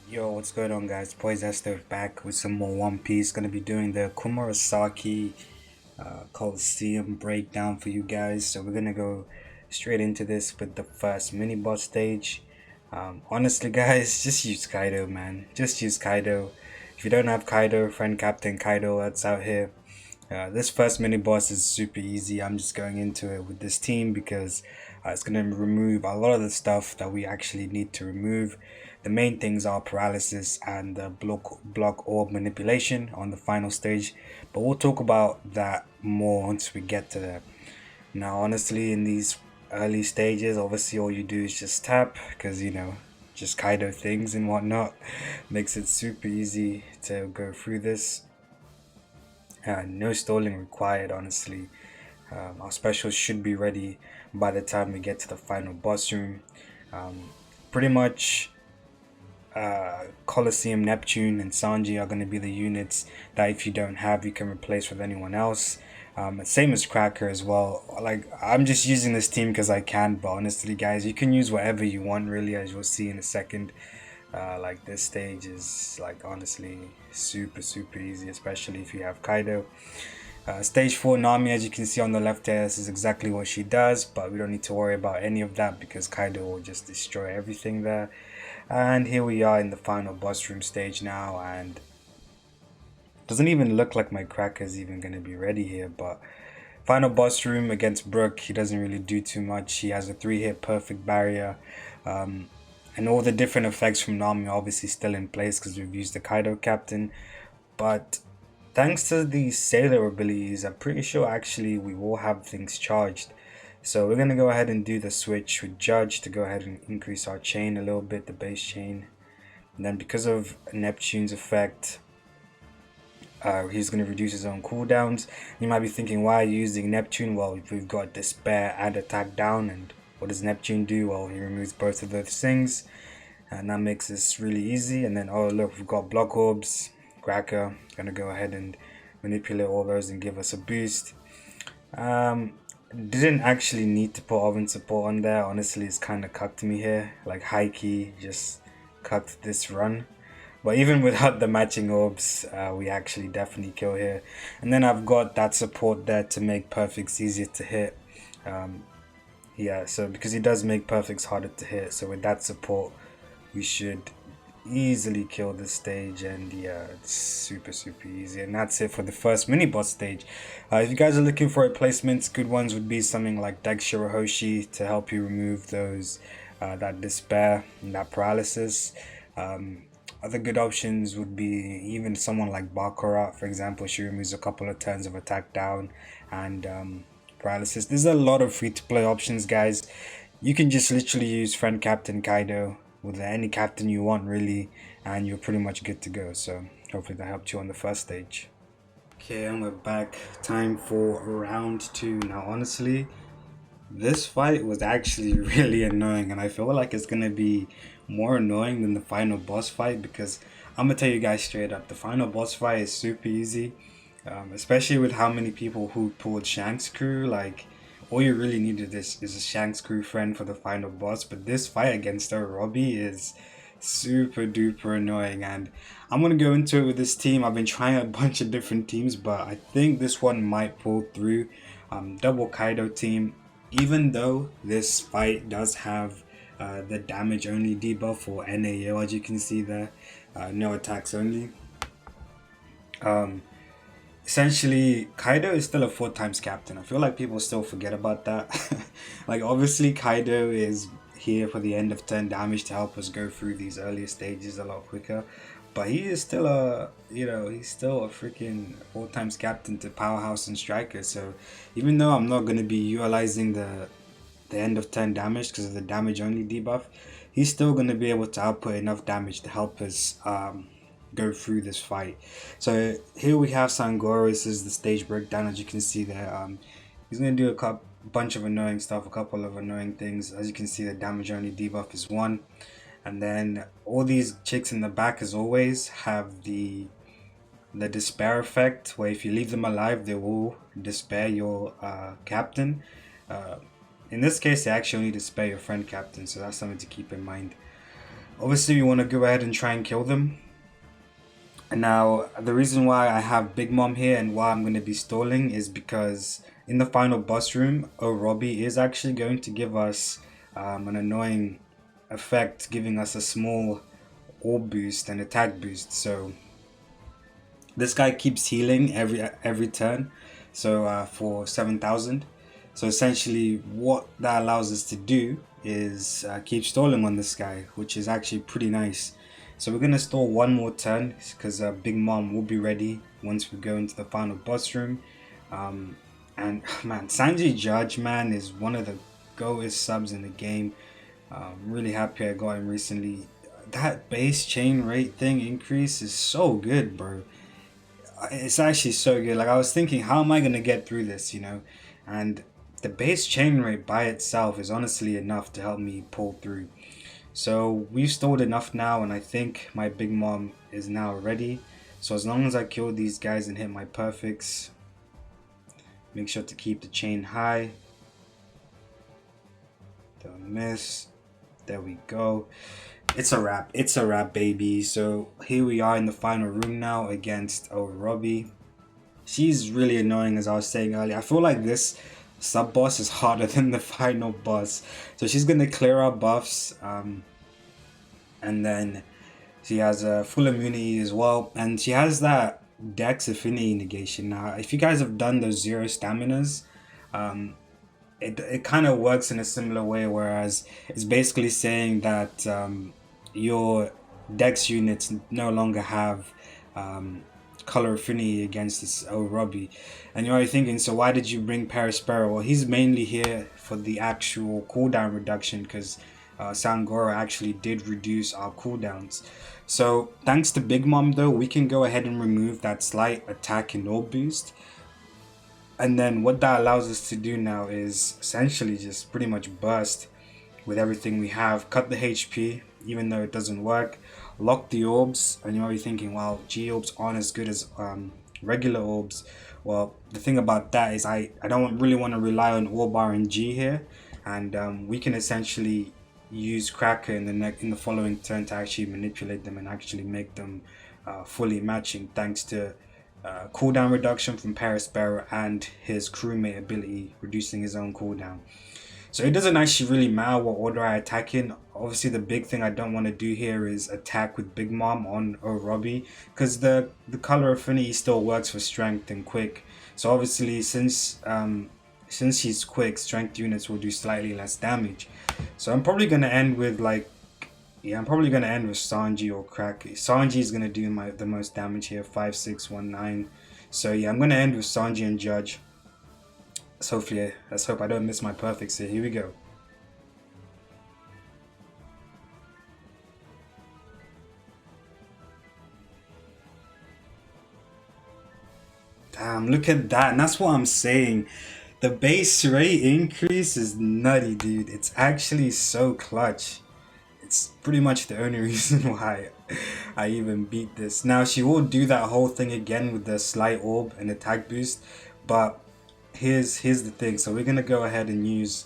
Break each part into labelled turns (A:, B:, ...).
A: Yo, what's going on, guys? Poizesto back with some more One Piece. Gonna be doing the Komurasaki Coliseum breakdown for you guys. So we're gonna go straight into this with the first Minibus Stage. Honestly, guys, just use Kaido, man. Just use Kaido. If you don't have Kaido, friend Captain Kaido that's out here. This first mini boss is super easy. I'm just going into it with this team because it's going to remove a lot of the stuff that we actually need to remove. The main things are paralysis and the block orb manipulation on the final stage, but we'll talk about that more once we get to that. Now, honestly, in these early stages, obviously all you do is just tap because just Kaido things and whatnot makes it super easy to go through this. No stalling required, honestly. Our specials should be ready by the time we get to the final boss room. Um, Pretty much, Coliseum, Neptune, and Sanji are going to be the units that if you don't have, you can replace with anyone else. Same as Cracker as well. Like, I'm just using this team because I can, but honestly, guys, you can use whatever you want, really, as you'll see in a second. Like, this stage is, like, honestly super easy, especially if you have Kaido. Stage 4 Nami, as you can see on the left here, this is exactly what she does, but we don't need to worry about any of that because Kaido will just destroy everything there. And here we are in the final boss room stage now, and it doesn't even look like my Cracker's even going to be ready here, but final boss room against Brook, he doesn't really do too much. He has a 3-hit perfect barrier, and all the different effects from Nami are obviously still in place because we've used the Kaido Captain, but thanks to the sailor abilities, I'm pretty sure actually we will have things charged. So we're going to go ahead and do the switch with Judge to go ahead and increase our chain a little bit, the base chain. And then because of Neptune's effect, he's going to reduce his own cooldowns. You might be thinking, why are you using Neptune? Well, we've got Despair and Attack down, and what does Neptune do? Well, he removes both of those things, and that makes this really easy. And then, oh look, we've got Block Orbs. Cracker gonna go ahead and manipulate all those and give us a boost. Didn't actually need to put oven support on there. Honestly, it's kind of cucked me here. Like high key, just cucked this run. But even without the matching orbs, we actually definitely kill here. And then I've got that support there to make perfects easier to hit. Yeah, so because he does make perfects harder to hit, so with that support, we should easily kill this stage. And yeah, it's super easy, and that's it for the first mini boss stage. If you guys are looking for replacements, good ones would be something like Dex Shirahoshi to help you remove those that despair and that paralysis. Other good options would be even someone like Baccarat, for example. She removes a couple of turns of attack down and paralysis. There's a lot of free to play options, guys. You can just literally use friend Captain Kaido with any captain you want, really, and you're pretty much good to go. So hopefully that helped you on the first stage. Okay, and we're back. Time for round 2. Now, honestly, this fight was actually really annoying, and I feel like it's gonna be more annoying than the final boss fight because I'm gonna tell you guys straight up, the final boss fight is super easy, especially with how many people who pulled Shanks crew. Like, all you really needed is a Shanks crew friend for the final boss, but this fight against Robbie is super duper annoying, and I'm gonna go into it with this team. I've been trying a bunch of different teams, but I think this one might pull through. Double Kaido team, even though this fight does have the damage only debuff for NAO, as you can see there, no attacks only. Essentially, Kaido is still a 4 times captain. I feel like people still forget about that. Like, obviously, Kaido is here for the end of turn damage to help us go through these earlier stages a lot quicker. But he is still he's still a freaking 4 times captain to Powerhouse and Striker. So even though I'm not going to be utilizing the end of turn damage because of the damage only debuff, he's still going to be able to output enough damage to help us go through this fight. So here we have Sangoro. This is the stage breakdown, as you can see there. He's going to do a bunch of annoying stuff, a couple of annoying things. As you can see, the damage only debuff is 1, and then all these chicks in the back, as always, have the despair effect, where if you leave them alive, they will despair your captain. In this case, they actually only despair your friend captain, so that's something to keep in mind. Obviously, we want to go ahead and try and kill them. And now, the reason why I have Big Mom here and why I'm going to be stalling is because in the final boss room, Robbie is actually going to give us an annoying effect, giving us a small orb boost and attack boost. So this guy keeps healing every turn, so for 7,000. So essentially what that allows us to do is keep stalling on this guy, which is actually pretty nice. So we're gonna stall one more turn because Big Mom will be ready once we go into the final boss room. And man, Sanji Judge, man, is one of the goatest subs in the game. I'm really happy I got him recently. That base chain rate thing increase is so good, bro. It's actually so good. Like, I was thinking, how am I gonna get through this, you know? And the base chain rate by itself is honestly enough to help me pull through. So we've stored enough now, and I think my Big Mom is now ready. So as long as I kill these guys and hit my perfects, make sure to keep the chain high. Don't miss. There we go. It's a wrap. It's a wrap, baby. So here we are in the final room now against Robbie. She's really annoying, as I was saying earlier. I feel like this sub boss is harder than the final boss. So she's gonna clear our buffs, and then she has a full immunity as well, and she has that Dex affinity negation. Now, if you guys have done those 0 staminas, it kind of works in a similar way, whereas it's basically saying that your Dex units no longer have color affinity against this Robbie. And you're already thinking, so why did you bring Perispero? Well, he's mainly here for the actual cooldown reduction, because Sangoro actually did reduce our cooldowns. So thanks to Big Mom though, we can go ahead and remove that slight attack and orb boost. And then what that allows us to do now is essentially just pretty much burst with everything we have. Cut the HP, even though it doesn't work. Lock the orbs, and you're already thinking, well, G orbs aren't as good as regular orbs. Well, the thing about that is I don't really want to rely on orb RNG here, and we can essentially use Cracker in the following turn to actually manipulate them and actually make them fully matching, thanks to cooldown reduction from Perispero and his crewmate ability reducing his own cooldown. So it doesn't actually really matter what order I attack in. Obviously the big thing I don't want to do here is attack with Big Mom on Robbie, because the color affinity still works for strength and quick. So obviously since she's quick, strength units will do slightly less damage. So I'm probably gonna end with Sanji or Crack. Sanji is gonna do the most damage here, 5, 6, 1, 9. So yeah, I'm gonna end with Sanji and Judge. So hopefully, let's hope I don't miss my perfects here. Here we go. Damn, look at that. And that's what I'm saying. The base rate increase is nutty, dude. It's actually so clutch. It's pretty much the only reason why I even beat this. Now, she will do that whole thing again with the slight orb and attack boost, but here's the thing. So we're gonna go ahead and use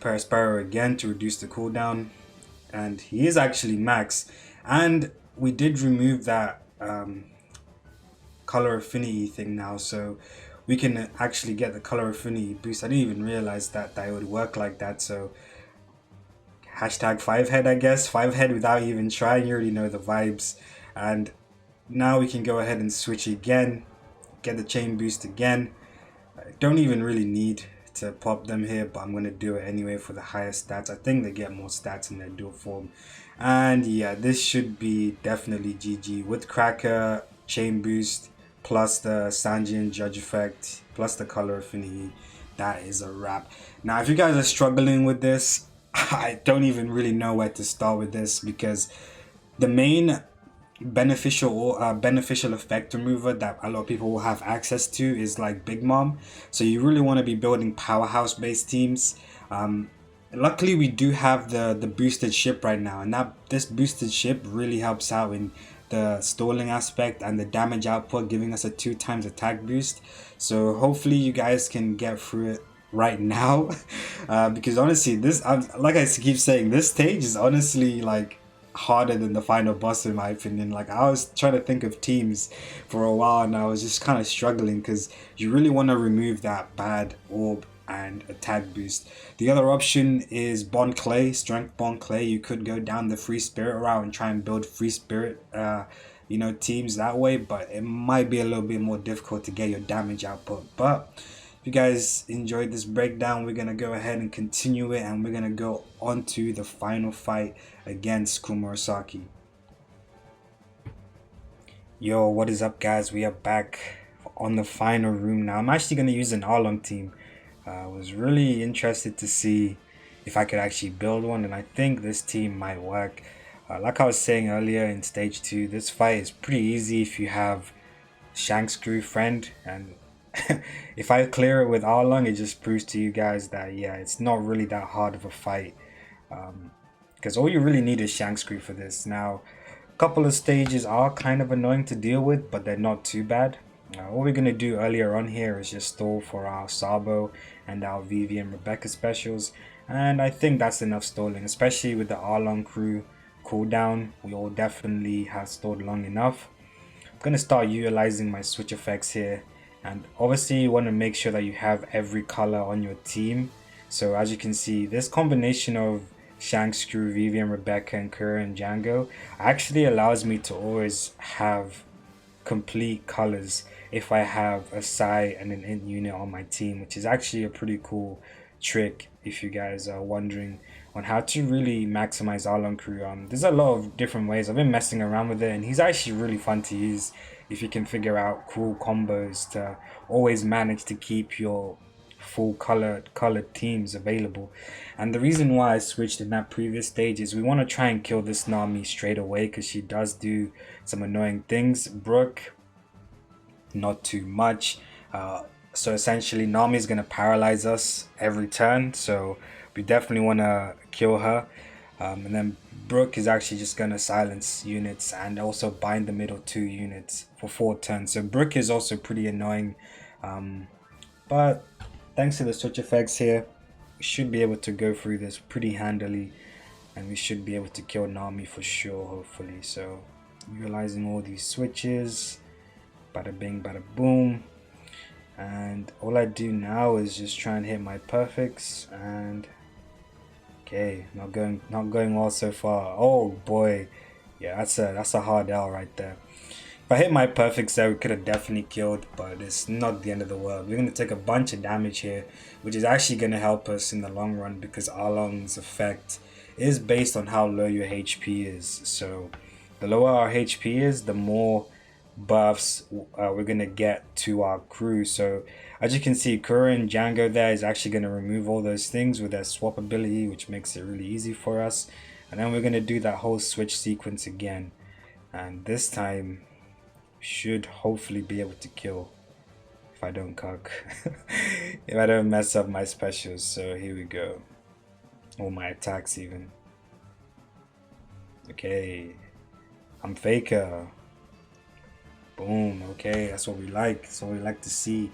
A: Perispero again to reduce the cooldown, and he is actually max. And we did remove that color affinity thing now, so we can actually get the color affinity boost. I didn't even realize that it would work like that. So hashtag 5-head, I guess. 5-head without even trying. You already know the vibes. And now we can go ahead and switch again, get the chain boost again. I don't even really need to pop them here, but I'm going to do it anyway for the higher stats. I think they get more stats in their dual form. And yeah, this should be definitely GG with Cracker, chain boost, plus the Sanji and Judge effect, plus the color affinity. That is a wrap. Now, if you guys are struggling with this, I don't even really know where to start with this, because the main beneficial effect remover that a lot of people will have access to is like Big Mom. So you really want to be building powerhouse based teams. Luckily we do have the boosted ship right now, and this boosted ship really helps out in the stalling aspect and the damage output, giving us a 2x attack boost. So hopefully you guys can get through it right now. Because honestly, like I keep saying, this stage is honestly like harder than the final boss in my opinion. Like I was trying to think of teams for a while and I was just kind of struggling because you really want to remove that bad orb and attack boost. The other option is Bond Clay, Strength Bond Clay. You could go down the free spirit route and try and build free spirit teams that way, but it might be a little bit more difficult to get your damage output. But if you guys enjoyed this breakdown, we're gonna go ahead and continue it, and we're gonna go on to the final fight against Komurasaki. Yo, what is up, guys? We are back on the final room now. I'm actually gonna use an Arlong team. I was really interested to see if I could actually build one, and I think this team might work. Like I was saying earlier in stage 2, this fight is pretty easy if you have Shanks crew friend, and if I clear it with Arlong, it just proves to you guys that yeah, it's not really that hard of a fight. Because all you really need is Shanks crew for this. Now, a couple of stages are kind of annoying to deal with, but they're not too bad. What we're gonna do earlier on here is just stall for our Sabo and our Vivi and Rebecca specials, and I think that's enough stalling, especially with the Arlong crew cooldown. We all definitely have stalled long enough. I'm gonna start utilizing my switch effects here, and obviously you want to make sure that you have every color on your team. So as you can see, this combination of Shanks crew, Vivian, Rebecca, and Kura and Django actually allows me to always have complete colors if I have a Psy and an Int unit on my team, which is actually a pretty cool trick if you guys are wondering on how to really maximize Arlong crew. There's a lot of different ways. I've been messing around with it, and he's actually really fun to use if you can figure out cool combos to always manage to keep your full colored teams available. And the reason why I switched in that previous stage is we want to try and kill this Nami straight away because she does do some annoying things. Brooke, not too much. So essentially Nami is going to paralyze us every turn, so we definitely want to kill her. And then Brooke is actually just going to silence units and also bind the middle 2 units for 4 turns. So Brooke is also pretty annoying, but thanks to the switch effects here, we should be able to go through this pretty handily, and we should be able to kill Nami for sure, hopefully. So utilizing all these switches, bada bing bada boom, and all I do now is just try and hit my perfects. And okay, not going well so far. Oh boy, yeah, that's a hard L right there. If I hit my perfects there, we could have definitely killed, but it's not the end of the world. We're going to take a bunch of damage here, which is actually going to help us in the long run because Arlong's effect is based on how low your HP is. So the lower our HP is, the more buffs we're going to get to our crew. So as you can see, Kura and Django there is actually going to remove all those things with their swap ability, which makes it really easy for us. And then we're going to do that whole switch sequence again. And this time should hopefully be able to kill if I don't cuck. If I don't mess up my specials. So here we go. All my attacks even. Okay. I'm Faker. Boom. Okay, that's what we like. That's what we like to see.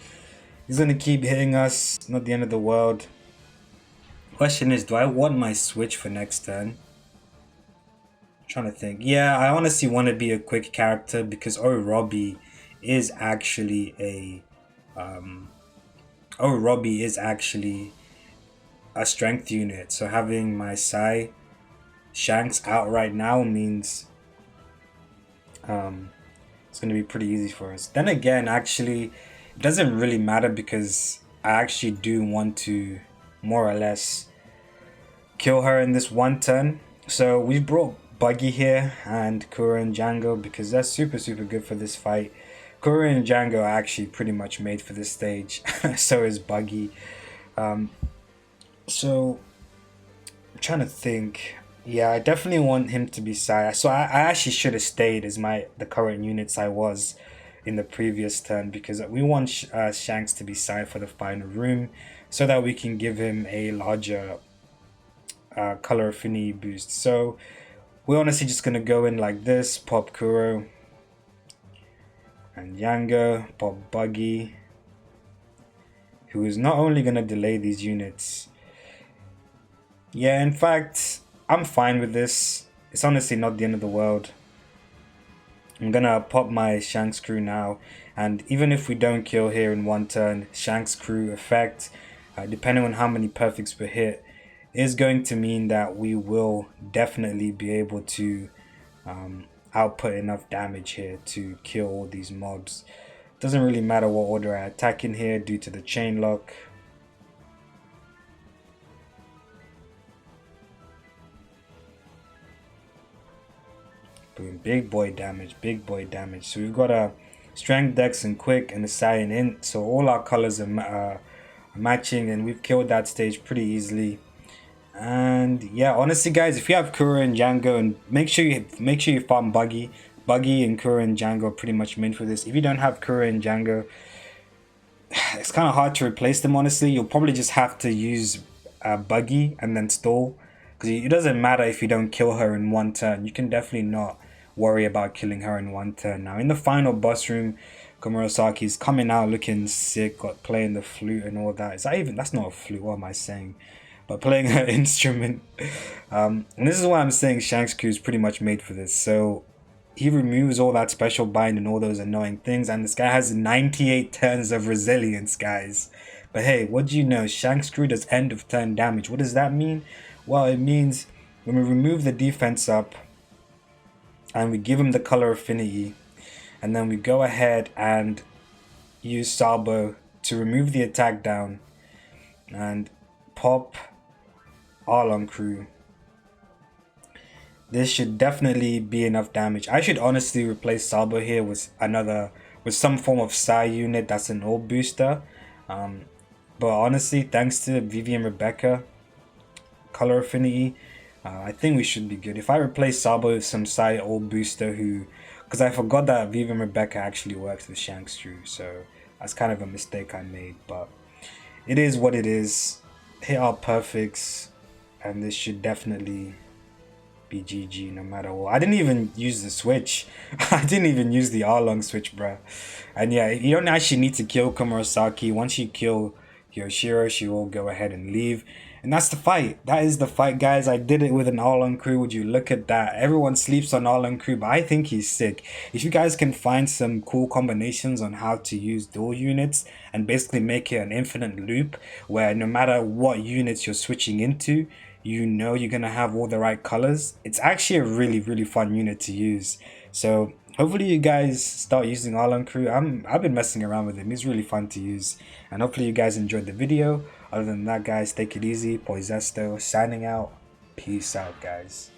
A: He's gonna keep hitting us. Not the end of the world. Question is, do I want my switch for next turn? Trying to think. Yeah, I honestly want to be a quick character because Robbie is actually a Robbie is actually a strength unit. So having my Psy Shanks out right now means it's gonna be pretty easy for us. Then again, actually, it doesn't really matter because I actually do want to more or less kill her in this one turn. So we brought Buggy here and Kura and Django because that's super good for this fight. Kura and Django are actually pretty much made for this stage. So is Buggy. So I'm trying to think. Yeah, I definitely want him to be Psy. So I actually should have stayed as the current units I was in the previous turn because we want Shanks to be Psy for the final room so that we can give him a larger color affinity boost. So we're honestly just gonna go in like this, pop Kuro and Django, pop Buggy. who is not only going to delay these units. Yeah, in fact, I'm fine with this. It's honestly not the end of the world. I'm gonna pop my Shanks crew now, and even if we don't kill here in one turn, Shanks crew effect, depending on how many perfects we hit, is going to mean that we will definitely be able to output enough damage here to kill all these mobs. Doesn't really matter what order I attack in here due to the chain lock. Boom, big boy damage, big boy damage. So we've got a strength, dex, and quick, and a cyan int. So all our colors are matching, and we've killed that stage pretty easily. And yeah, honestly, guys, if you have Kura and Django, and make sure you farm Buggy. Buggy and Kura and Django are pretty much meant for this. If you don't have Kura and Django, it's kind of hard to replace them. Honestly, you'll probably just have to use Buggy and then stall, because it doesn't matter if you don't kill her in one turn. You can definitely not worry about killing her in one turn. Now in the final boss room, Komurasaki is coming out looking sick, got playing the flute and all that. Is that even? That's not a flute. What am I saying? But playing her instrument. And this is why I'm saying Shanks crew is pretty much made for this. So he removes all that special bind and all those annoying things, and this guy has 98 turns of resilience, guys. But hey, what do you know? Shanks crew does end of turn damage. What does that mean? Well, it means when we remove the defense up and we give him the color affinity, and then we go ahead and use Salbo to remove the attack down and pop Arlong crew, this should definitely be enough damage. I should honestly replace Salbo here with some form of Psy unit that's an orb booster. But honestly, thanks to Vivi and Rebecca color affinity, I think we should be good. If I replace Salbo with some Psy orb booster because I forgot that Vivi and Rebecca actually works with Shanks crew, so that's kind of a mistake I made, but it is what it is. Hit our perfects, and this should definitely be GG no matter what. I didn't even use the switch. I didn't even use the Arlong switch, bruh. And yeah, you don't actually need to kill Komurasaki. Once you kill Yoshiro, she will go ahead and leave. And that's the fight. That is the fight, guys. I did it with an Arlong crew. Would you look at that? Everyone sleeps on Arlong crew, but I think he's sick. If you guys can find some cool combinations on how to use dual units and basically make it an infinite loop where no matter what units you're switching into, you know you're gonna have all the right colors, it's actually a really, really fun unit to use. So hopefully you guys start using Arlong crew. I've been messing around with him. He's really fun to use, and hopefully you guys enjoyed the video. Other than that, guys, take it easy. Poizesto signing out. Peace out, guys.